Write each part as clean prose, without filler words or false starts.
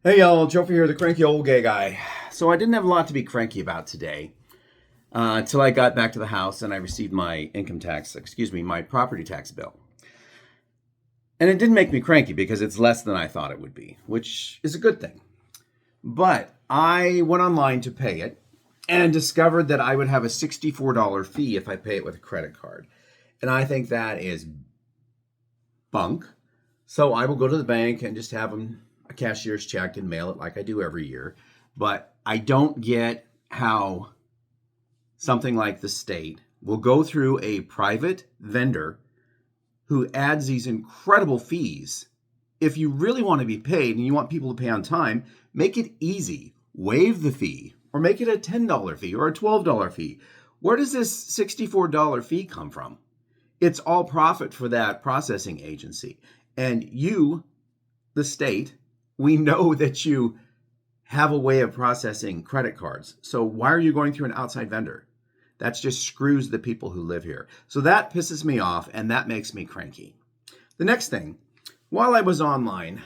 Hey y'all, Joefer here, the cranky old gay guy. So I didn't have a lot to be cranky about today until I got back to the house and I received my my property tax bill. And it didn't make me cranky because it's less than I thought it would be, which is a good thing. But I went online to pay it and discovered that I would have a $64 fee if I pay it with a credit card. And I think that is bunk. So I will go to the bank and just have them a cashier's check and mail it like I do every year. But I don't get how something like the state will go through a private vendor who adds these incredible fees. If you really want to be paid and you want people to pay on time, make it easy. Waive the fee or make it a $10 fee or a $12 fee. Where does this $64 fee come from? It's all profit for that processing agency. And you, the state, we know that you have a way of processing credit cards. So why are you going through an outside vendor? That just screws the people who live here. So that pisses me off and that makes me cranky. The next thing, while I was online,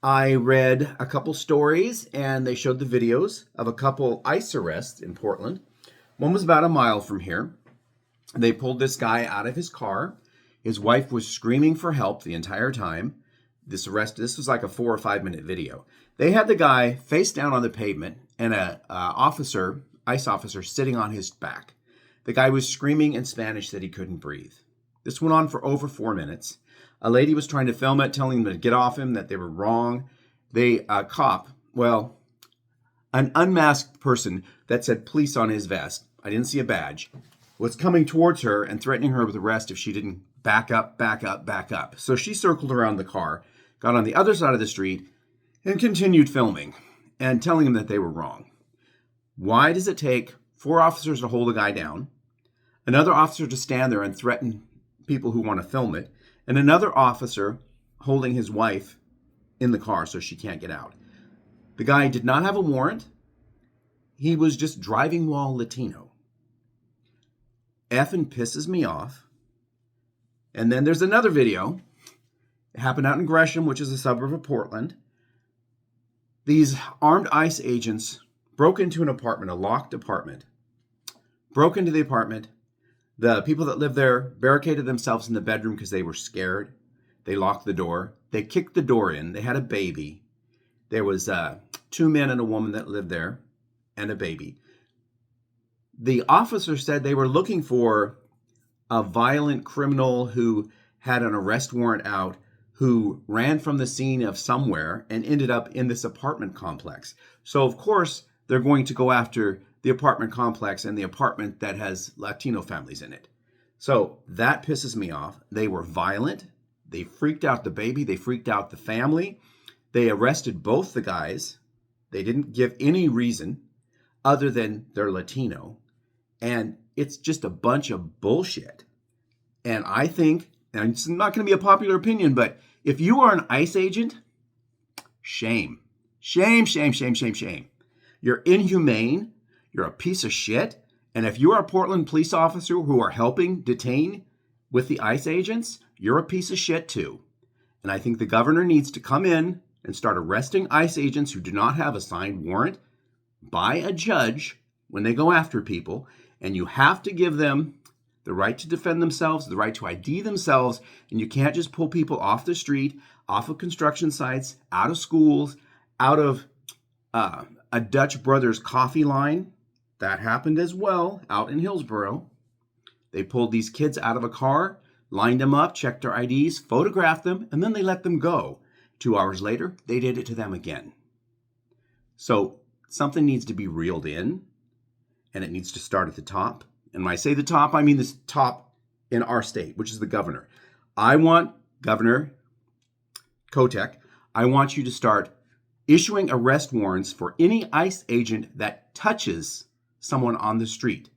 I read a couple stories and they showed the videos of a couple ICE arrests in Portland. One was about a mile from here. They pulled this guy out of his car. His wife was screaming for help the entire time. This was like a 4 or 5 minute video. They had the guy face down on the pavement and a ICE officer sitting on his back. The guy was screaming in Spanish that he couldn't breathe. This went on for over 4 minutes. A lady was trying to film it, telling them to get off him, that they were wrong. An unmasked person that said police on his vest, I didn't see a badge, was coming towards her and threatening her with arrest if she didn't back up. So she circled around the car, got on the other side of the street, and continued filming and telling them that they were wrong. Why does it take 4 officers to hold a guy down, another officer to stand there and threaten people who want to film it, and another officer holding his wife in the car so she can't get out? The guy did not have a warrant. He was just driving while Latino. Effing pisses me off. And then there's another video. It happened out in Gresham, which is a suburb of Portland. These armed ICE agents broke into an apartment, a locked apartment. Broke into the apartment. The people that lived there barricaded themselves in the bedroom because they were scared. They locked the door. They kicked the door in. They had a baby. There was 2 men and a woman that lived there and a baby. The officer said they were looking for a violent criminal who had an arrest warrant out, who ran from the scene of somewhere and ended up in this apartment complex. So, of course, they're going to go after the apartment complex and the apartment that has Latino families in it. So that pisses me off. They were violent. They freaked out the baby. They freaked out the family. They arrested both the guys. They didn't give any reason other than they're Latino. And it's just a bunch of bullshit. And I think, and it's not going to be a popular opinion, but if you are an ICE agent, shame. Shame. You're inhumane. You're a piece of shit. And if you're a Portland police officer who are helping detain with the ICE agents, you're a piece of shit too. And I think the governor needs to come in and start arresting ICE agents who do not have a signed warrant by a judge when they go after people. And you have to give them the right to defend themselves, the right to ID themselves, and you can't just pull people off the street, off of construction sites, out of schools, out of a Dutch Brothers coffee line. That happened as well out in Hillsborough. They pulled these kids out of a car, lined them up, checked their IDs, photographed them, and then they let them go. 2 hours later, they did it to them again. So something needs to be reeled in, and it needs to start at the top. And when I say the top, I mean the top in our state, which is the governor. I want Governor Kotek, I want you to start issuing arrest warrants for any ICE agent that touches someone on the street.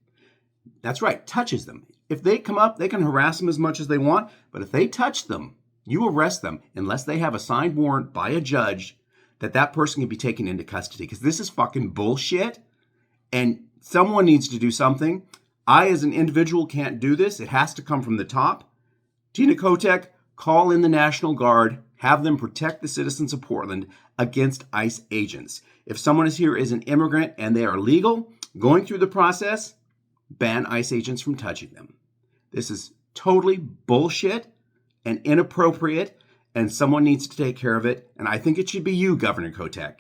That's right, touches them. If they come up, they can harass them as much as they want, but if they touch them, you arrest them unless they have a signed warrant by a judge that person can be taken into custody. Because this is fucking bullshit, and someone needs to do something. I, as an individual, can't do this. It has to come from the top. Tina Kotek, call in the National Guard. Have them protect the citizens of Portland against ICE agents. If someone is here as an immigrant and they are legal, going through the process, ban ICE agents from touching them. This is totally bullshit and inappropriate, and someone needs to take care of it, and I think it should be you, Governor Kotek.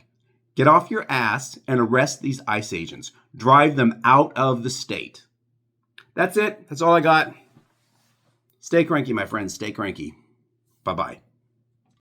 Get off your ass and arrest these ICE agents. Drive them out of the state. That's it. That's all I got. Stay cranky, my friends. Stay cranky. Bye-bye.